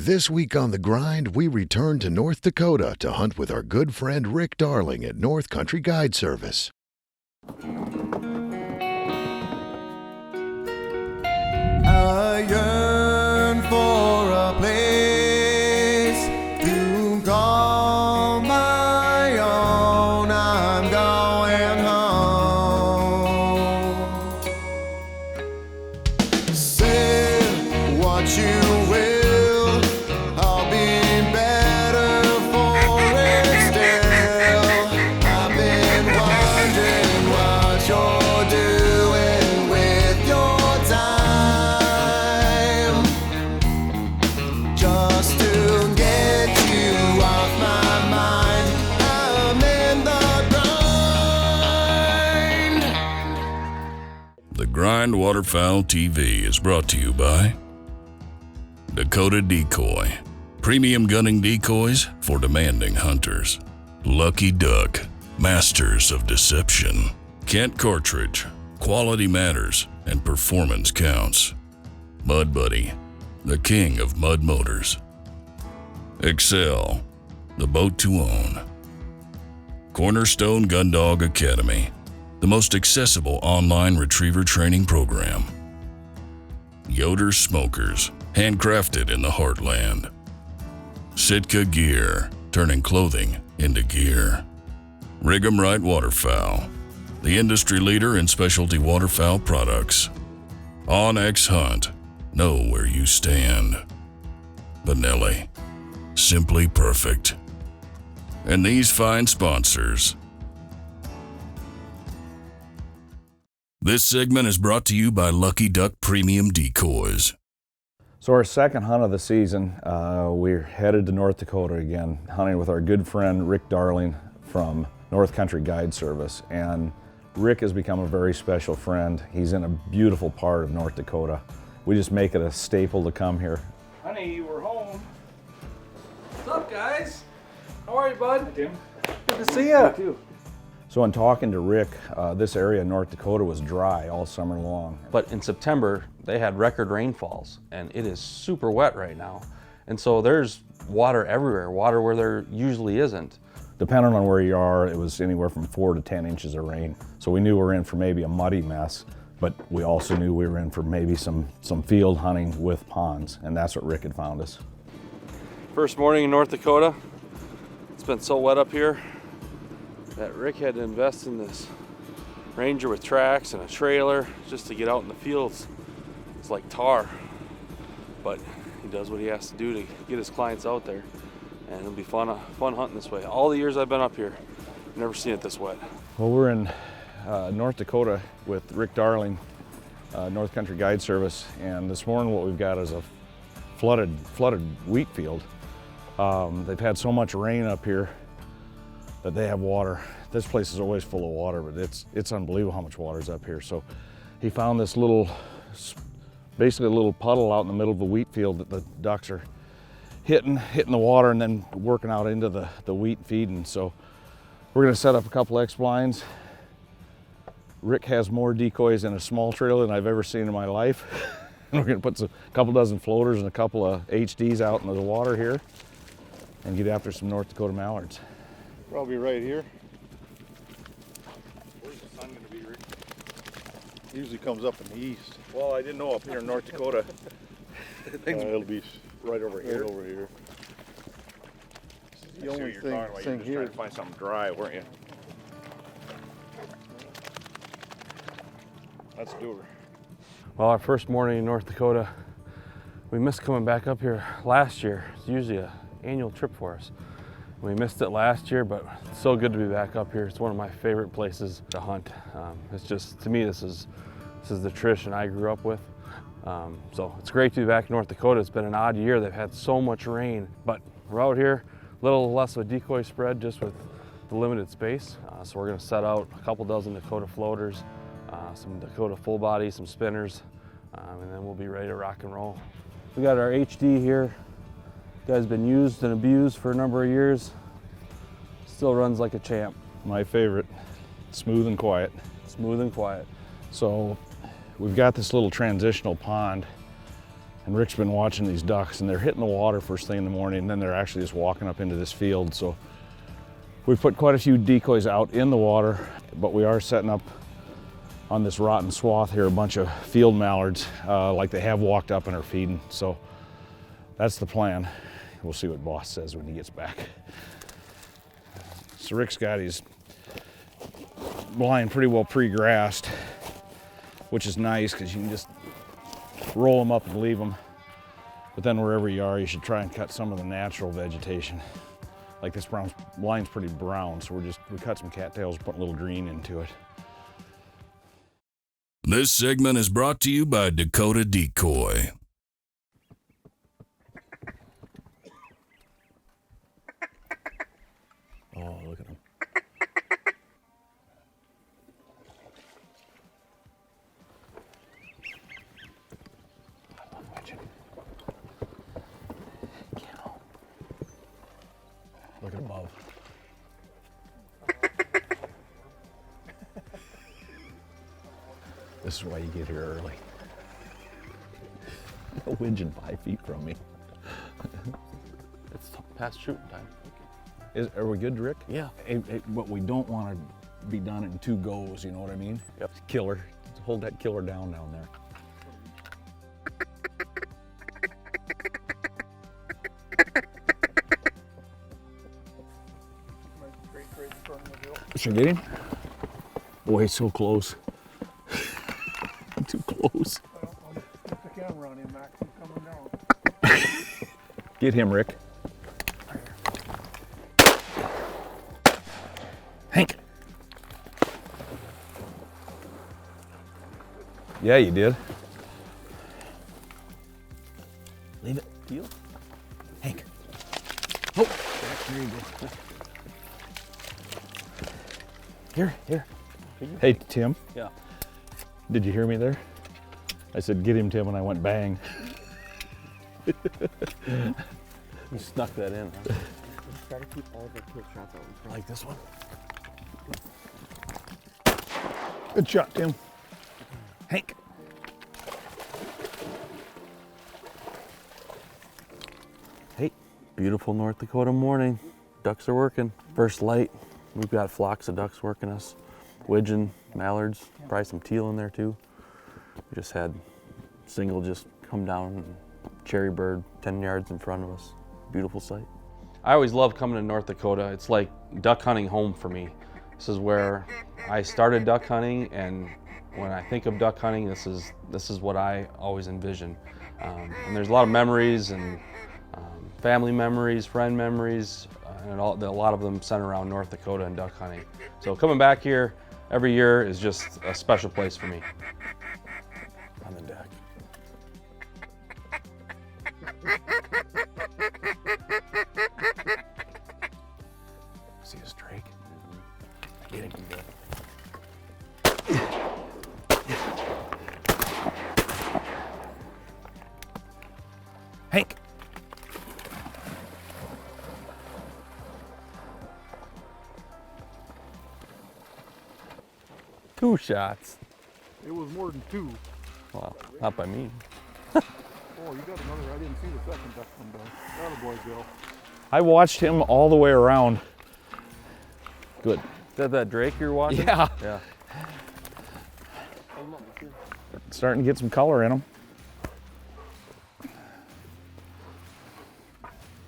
This week on The Grind, we return to North Dakota to hunt with our good friend Rick Darling at North Country Guide Service. I yearn for a place to call my own. I'm going home. Say what you will, I'll be better for it still. I've been wondering what you're doing with your time, just to get you off my mind. I'm in the grind. The Grind Waterfowl TV is brought to you by Dakota Decoy, premium gunning decoys for demanding hunters. Lucky Duck, masters of deception. Kent Cartridge, quality matters and performance counts. Mud Buddy, the king of mud motors. Excel, the boat to own. Cornerstone Gundog Academy, the most accessible online retriever training program. Yoder Smokers, handcrafted in the heartland. Sitka Gear, turning clothing into gear. Rig 'em Right Waterfowl, the industry leader in specialty waterfowl products. OnX Hunt, know where you stand. Benelli, simply perfect. And these fine sponsors. This segment is brought to you by Lucky Duck Premium Decoys. So our second hunt of the season, we're headed to North Dakota again, hunting with our good friend Rick Darling from North Country Guide Service. And Rick has become a very special friend. He's in a beautiful part of North Dakota. We just make it a staple to come here. Honey, we're home. What's up, guys? How are you, bud? Hi, Tim. Good to see you. You too. So in talking to Rick, this area of North Dakota was dry all summer long. But in September, they had record rainfalls, and it is super wet right now. And so there's water everywhere, water where there usually isn't. Depending on where you are, it was anywhere from 4 to 10 inches of rain. So we knew we were in for maybe a muddy mess, but we also knew we were in for maybe some field hunting with ponds, and that's what Rick had found us. First morning in North Dakota. It's been so wet up here that Rick had to invest in this Ranger with tracks and a trailer just to get out in the fields. It's like tar, but he does what he has to do to get his clients out there, and it'll be fun hunting this way. All the years I've been up here, I've never seen it this wet. Well, we're in North Dakota with Rick Darling, North Country Guide Service, and this morning what we've got is a flooded wheat field. They've had so much rain up here that they have water. This place is always full of water, but it's unbelievable how much water is up here. So he found this basically a little puddle out in the middle of a wheat field that the ducks are hitting the water and then working out into the wheat feeding. So we're gonna set up a couple X blinds. Rick has more decoys in a small trailer than I've ever seen in my life. We're gonna put a couple dozen floaters and a couple of HDs out into the water here and get after some North Dakota mallards. Probably right here. Where's the sun going to be, Rick? Usually comes up in the east. Well, I didn't know up here in North Dakota. It'll be right over here. Right over here. The only thing here. Trying to find something dry, weren't you? Let's do her. Well, our first morning in North Dakota, we missed coming back up here last year. It's usually an annual trip for us. We missed it last year, but it's so good to be back up here. It's one of my favorite places to hunt. It's just, to me, this is the tradition I grew up with. So it's great to be back in North Dakota. It's been an odd year. They've had so much rain, but we're out here, a little less of a decoy spread just with the limited space. So we're gonna set out a couple dozen Dakota floaters, some Dakota full body, some spinners, and then we'll be ready to rock and roll. We got our HD here. Guy's been used and abused for a number of years. Still runs like a champ. My favorite, smooth and quiet. Smooth and quiet. So we've got this little transitional pond And Rick's been watching these ducks, and they're hitting the water first thing in the morning, and then they're actually just walking up into this field. So we've put quite a few decoys out in the water, but we are setting up on this rotten swath here a bunch of field mallards, like they have walked up and are feeding. So that's the plan. We'll see what boss says when he gets back. So Rick's got his blind pretty well pre-grassed, which is nice because you can just roll them up and leave them. But then wherever you are, you should try and cut some of the natural vegetation. Like this blind's pretty brown, so we cut some cattails, put a little green into it. This segment is brought to you by Dakota Decoy. Oh, look at them. Look above. This is why you get here early. No widgeon 5 feet from me. It's past shooting time. Are we good, Rick? Yeah. But we don't want to be done in 2 goes, you know what I mean? Yep. Killer. Hold that killer down there. Should I get him? Boy, so close. Too close. I'll put the camera on him, Max. He's coming down. Get him, Rick. Hank. Yeah, you did. Leave it. Deal. Hank. Oh, there you go. Here. Hey, Tim. Yeah. Did you hear me there? I said, get him, Tim, and I went bang. You snuck that in, huh? Try to keep all the quick shots out in front. Like this one. Good shot, Tim. Hank. Hey, beautiful North Dakota morning. Ducks are working. First light. We've got flocks of ducks working us. Widgeon, mallards, probably some teal in there too. We just had single just come down and cherry bird 10 yards in front of us. Beautiful sight. I always love coming to North Dakota. It's like duck hunting home for me. This is where I started duck hunting, and when I think of duck hunting, this is what I always envision. And there's a lot of memories and family memories, friend memories, and a lot of them center around North Dakota and duck hunting. So coming back here every year is just a special place for me. On the deck. See his drake? Get him. Hank. Two shots. It was more than 2. Wow, not by me. Oh, you got another. I didn't see the second duck come down. Attaboy, Bill. I watched him all the way around. Good. Is that Drake you're watching? Yeah. Yeah. Starting to get some color in him.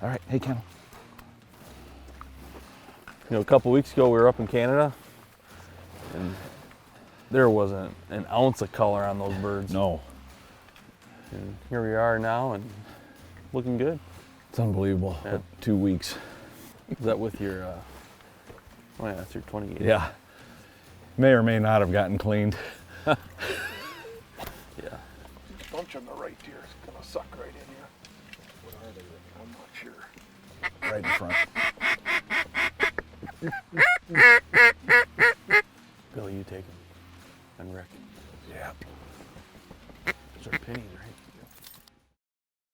All right, hey, Ken. You know, a couple weeks ago we were up in Canada, and there wasn't an ounce of color on those birds. No. And here we are now, and looking good. It's unbelievable. Yeah. 2 weeks. Is that with your? Oh yeah, that's your 28. Yeah. May or may not have gotten cleaned. Yeah. Bunch on the right here. It's gonna suck right in here. What are they, Rick? I'm not sure. Right in front. Bill, you take him. And Rick. Yeah. Those are pennies, right?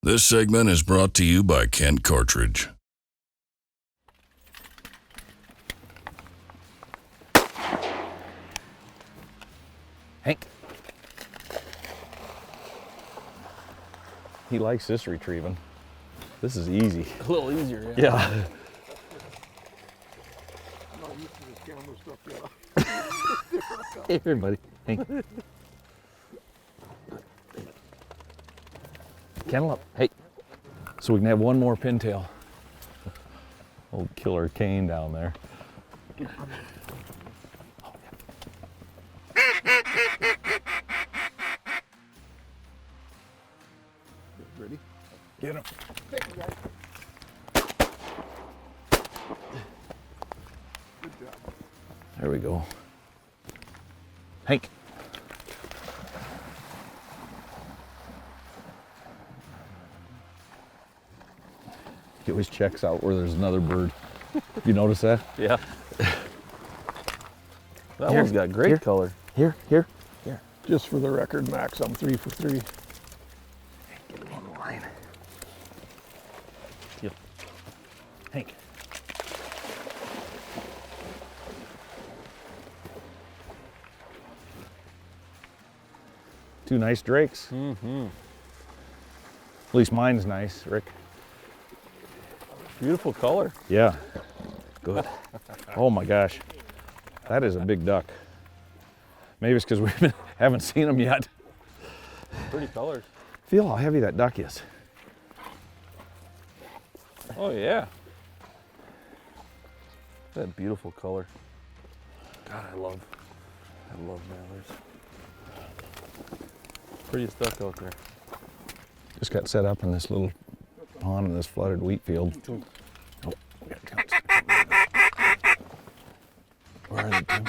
This segment is brought to you by Kent Cartridge. Hank. He likes this retrieving. This is easy. A little easier, Yeah. I'm not used to this camera stuff yet. Hey, here, buddy. Hey. Kennel up. Hey. So we can have one more pintail. Old killer cane down there. Ready? Get him. Good job. There we go. Hank. He always checks out where there's another bird. You notice that? Yeah. That Here, one's got great here. color. Here. Just for the record, Max, I'm 3 for 3. Get him on the line. Yep. Hank. Two nice drakes. Mm-hmm. At least mine's nice, Rick. Beautiful color. Yeah. Good. Oh my gosh. That is a big duck. Maybe it's because we haven't seen them yet. Pretty colors. Feel how heavy that duck is. Oh yeah. That beautiful color. God, I love mallards. Prettiest duck out there. Just got set up in this little pond in this flooded wheat field. Oh, we got counts. Where are they, Tim?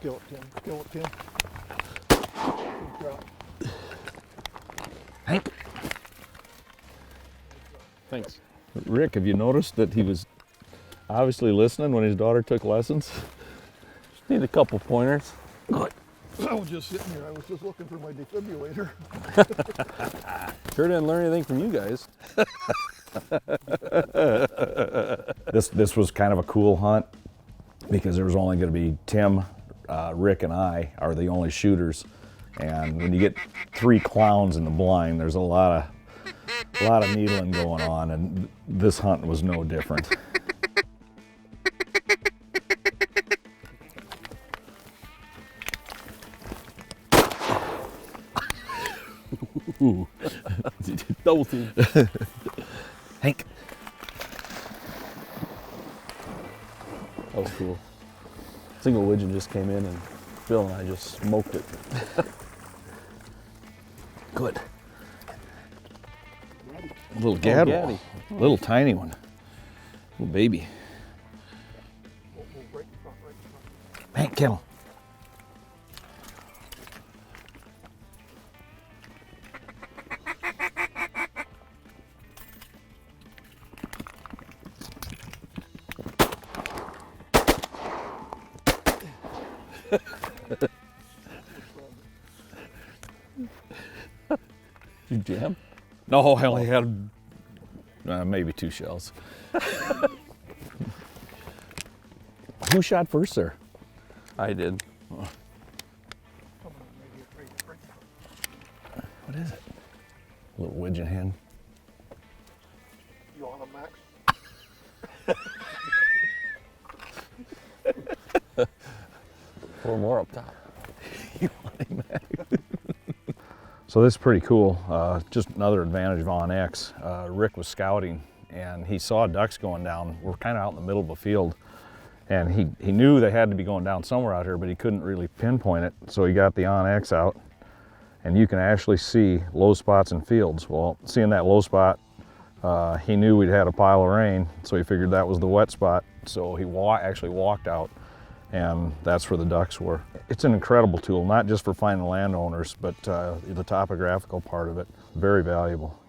Kill it, Tim. Kill it, Tim. Good job. Hank. Thanks. Rick, have you noticed that he was obviously listening when his daughter took lessons? Just need a couple pointers. Good. I was just sitting here. I was just looking for my defibrillator. Sure didn't learn anything from you guys. This was kind of a cool hunt because there was only going to be Tim, Rick, and I are the only shooters. And when you get 3 clowns in the blind, there's a lot of needling going on, and this hunt was no different. Ooh. Double team. Hank. That was cool. Single widgeon just came in and Bill and I just smoked it. Good. Little gadwall. gaddy. Little tiny one. Little baby. Right in front, right in front. Hank, kill him. You jam? No, I only had maybe 2 shells. Who shot first there? I did. Come on, maybe right. What is it? Little widgeon hen. You on him, Max? Four more up top. So this is pretty cool. Just another advantage of On X. Rick was scouting and he saw ducks going down. We're kind of out in the middle of a field, and he knew they had to be going down somewhere out here, but he couldn't really pinpoint it. So he got the On X out, and you can actually see low spots in fields. Well, seeing that low spot, he knew we'd had a pile of rain, so he figured that was the wet spot. So he actually walked out, and that's where the ducks were. It's an incredible tool, not just for finding landowners, but the topographical part of it, very valuable.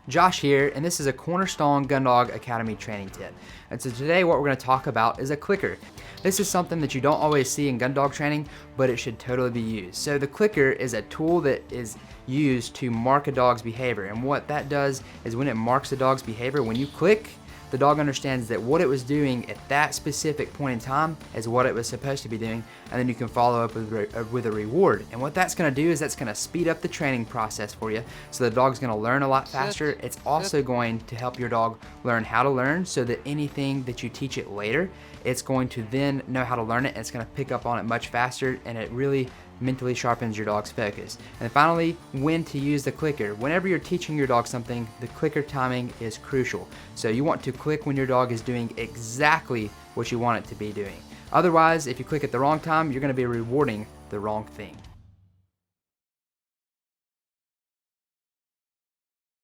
Josh here, and this is a Cornerstone Gun Dog Academy training tip. And so today what we're going to talk about is a clicker. This is something that you don't always see in gun dog training, but it should totally be used. So the clicker is a tool that is used to mark a dog's behavior, and what that does is when it marks a dog's behavior, when you click, the dog understands that what it was doing at that specific point in time is what it was supposed to be doing, and then you can follow up with a reward. And what that's going to do is that's going to speed up the training process for you, so the dog's going to learn a lot faster. It's also going to help your dog learn how to learn, so that anything that you teach it later, it's going to then know how to learn it, and it's going to pick up on it much faster, and it really mentally sharpens your dog's focus. And finally, when to use the clicker. Whenever you're teaching your dog something, the clicker timing is crucial. So you want to click when your dog is doing exactly what you want it to be doing. Otherwise, if you click at the wrong time, you're going to be rewarding the wrong thing.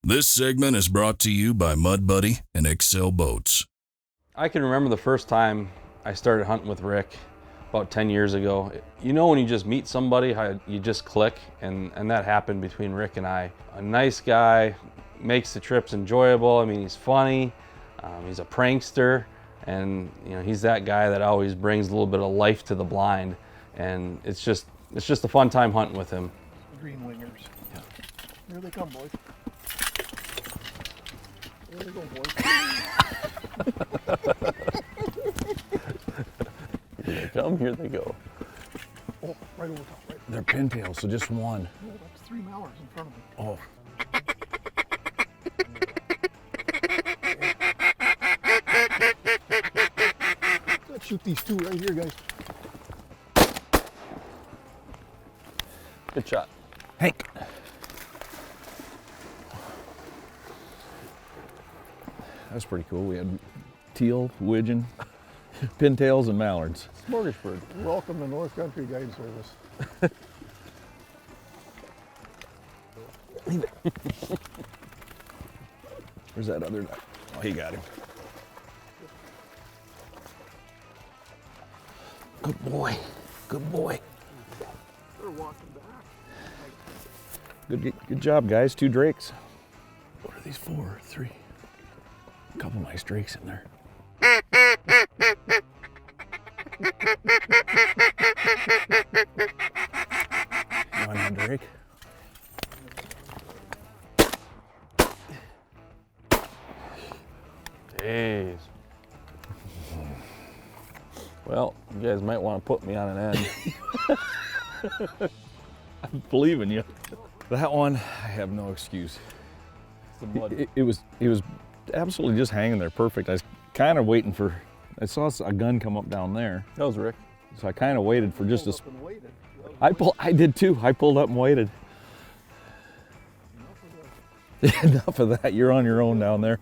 This segment is brought to you by Mud Buddy and Excel Boats. I can remember the first time I started hunting with Rick about 10 years ago. You know when you just meet somebody, how you just click, and that happened between Rick and I. A nice guy, makes the trips enjoyable. I mean, he's funny, he's a prankster, and you know, he's that guy that always brings a little bit of life to the blind, and it's just a fun time hunting with him. Green wingers. Yeah. Here they come, boys. Here they go, boys. Here they come, here they go. Oh, right over top, right. They're pintails, so just one. No, that's 3 mallards in front of me. Oh. Let's shoot these two right here, guys. Good shot. Hank. That's pretty cool. We had teal, widgeon, pintails, and mallards. Smorgasbord. Welcome to North Country Guide Service. Where's that other duck? Oh, he got him. Good boy. Good boy. They're walking back. Good job, guys. 2 drakes. What are these for? 3. A couple nice drakes in there. You want that drake? Jeez. Well, you guys might want to put me on an end. I believe in you. That one, I have no excuse. It was absolutely just hanging there perfect. I was kind of waiting for, I saw a gun come up down there. That was Rick. So I kind of waited for just a, Pulled up and waited. I did too. I pulled up and waited. Enough of that. You're on your own down there.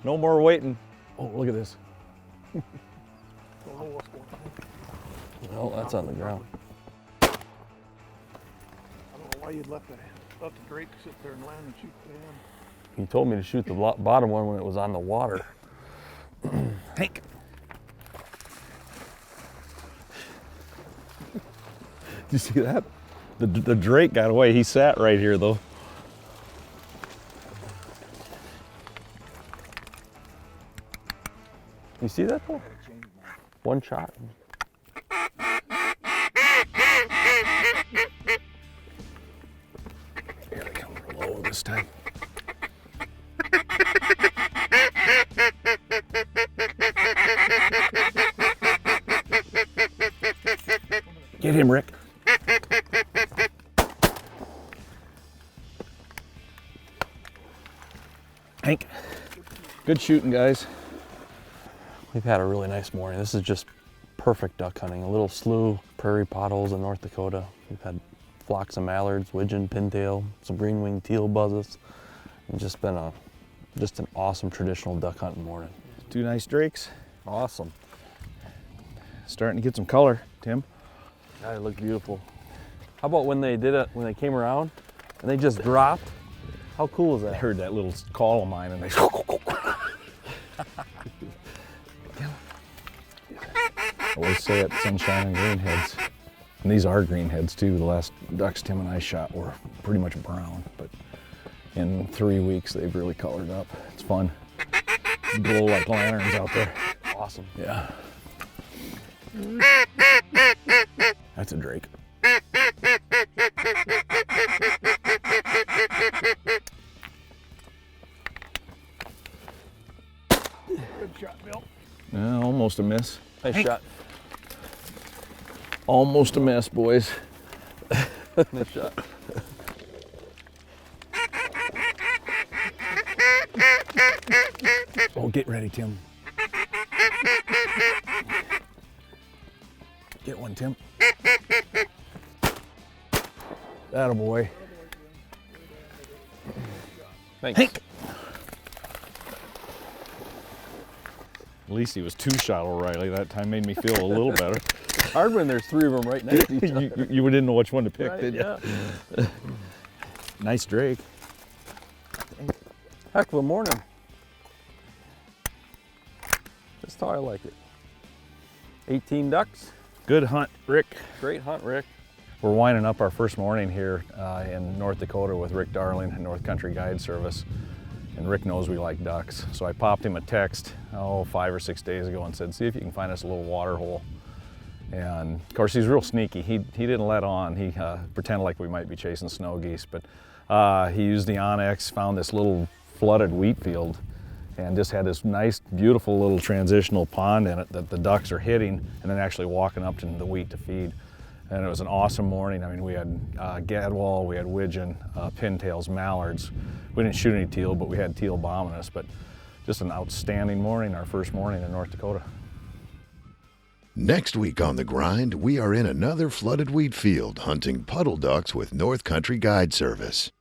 No more waiting. Oh, look at this. Don't know what's going on. Well, that's on the ground. I don't know why you'd let the drake sit there and land and shoot the hand. He told me to shoot the bottom one when it was on the water. Hank. Did you see that? The drake got away. He sat right here though. You see that though? One shot. Here they come for low this time. Get him, Rick. Hank. Good shooting, guys. We've had a really nice morning. This is just perfect duck hunting. A little slew, prairie potholes in North Dakota. We've had flocks of mallards, widgeon, pintail, some green-winged teal buzzes. It's just been an awesome traditional duck hunting morning. 2 nice drakes. Awesome. Starting to get some color, Tim. Yeah, they look beautiful. How about when they did it, when they came around and they just dropped? How cool is I that? heard that little call of mine and they I always say it, sunshine and greenheads. And these are greenheads too. The last ducks Tim and I shot were pretty much brown, but in 3 weeks they've really colored up. It's fun. Glow like lanterns out there. Awesome. Yeah. That's a drake. almost a miss. Nice shot. Almost a miss, boys. Nice shot. Oh, get ready, Tim. Get one, Tim. Atta boy. Thanks. Hank. At least he was two-shot O'Reilly. That time made me feel a little better. Hard when there's 3 of them right next to each other. you didn't know which one to pick, Right, did you? yeah. Nice drake. Heck of a morning. Just how I like it. 18 ducks. Good hunt, Rick. Great hunt, Rick. We're winding up our first morning here in North Dakota with Rick Darling at North Country Guide Service. And Rick knows we like ducks. So I popped him a text, 5 or 6 days ago and said, see if you can find us a little water hole. And of course, he's real sneaky. He didn't let on. He pretended like we might be chasing snow geese, but he used the Onyx, found this little flooded wheat field, and just had this nice, beautiful little transitional pond in it that the ducks are hitting and then actually walking up to the wheat to feed. And it was an awesome morning. I mean, we had gadwall, we had widgeon, pintails, mallards. We didn't shoot any teal, but we had teal bombing us. But just an outstanding morning, our first morning in North Dakota. Next week on The Grind, we are in another flooded wheat field hunting puddle ducks with North Country Guide Service.